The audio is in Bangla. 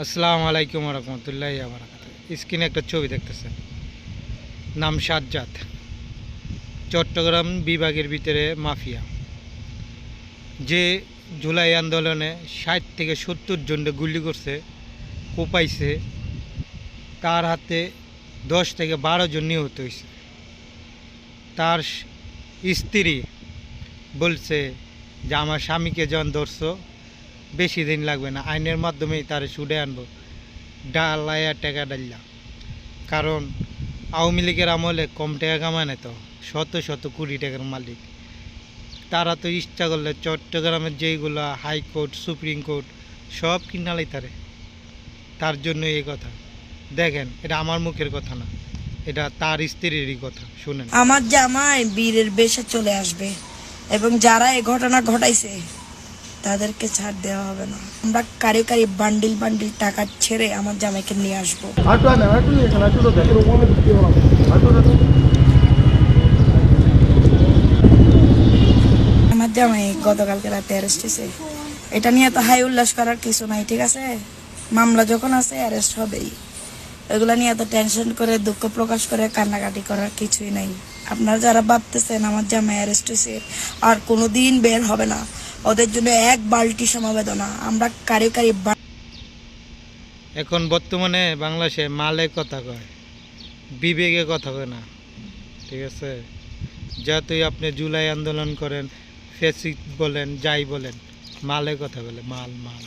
আসসালামু আলাইকুম রহমতুল্লাহি ওয়া বারাকাতুহু। স্ক্রিনে একটা ছবি দেখতেছেন, নাম সাজ্জাদ। চট্টগ্রাম বিভাগের ভিতরে মাফিয়া, যে জুলাই আন্দোলনে ৬০ থেকে ৭০ জনকে গুলি করছে, কোপাইছে, তার হাতে ১০ থেকে ১২ জন নিহত হয়েছে। তার স্ত্রী বলছে যে আমার স্বামীকে যখন ধরছো বেশি দিন লাগবে না, আইনের মাধ্যমেই তার ছুটে আনবো, ডালাইয়া টাকা ডাল্লা। কারণ আওয়ামী লীগের আমলে কম টাকা কামায় না, তো শত শত কোটি টাকার মালিক। তারা তো ইচ্ছা করলে চট্টগ্রামের যেইগুলো হাইকোর্ট, সুপ্রিম কোর্ট সব কিনালাই তার জন্য এই কথা। দেখেন, এটা আমার মুখের কথা না, এটা তার স্ত্রীরই কথা। শুনেন, আমার জামাই বীরের বেশে চলে আসবে এবং যারা এই ঘটনা ঘটাইছে তাদেরকে ছাড় দেওয়া হবে না। আমরা কারি কারি বান্ডিল বান্ডিল টাকা ছেড়ে আমার জামাইকে নিয়ে আসবো। আমার জামাই গতকালকে রাতে অ্যারেস্ট হয়েছে। এটা নিয়ে তো হাই উল্লাস করার কিছু নাই, ঠিক আছে? মামলা যখন আছে অ্যারেস্ট হবেই। এগুলা নিয়ে এত টেনশন করে দুঃখ প্রকাশ করে কান্নাকাটি করার কিছুই নাই। আপনারা যারা ভাবতেছেন আমার জামাই অ্যারেস্ট হয়েছে আর কোনোদিন বের হবে না, ওদের জন্য এক বালতি সমবেদনা। আমরা কারি কারি এখন বর্তমানে বাংলাদেশে মালে কথা কয়, বিবেকে কথা কয় না, ঠিক আছে? যতই আপনি জুলাই আন্দোলন করেন, ফেসিক বলেন, যাই বলেন, মালে কথা বলে, মাল মাল।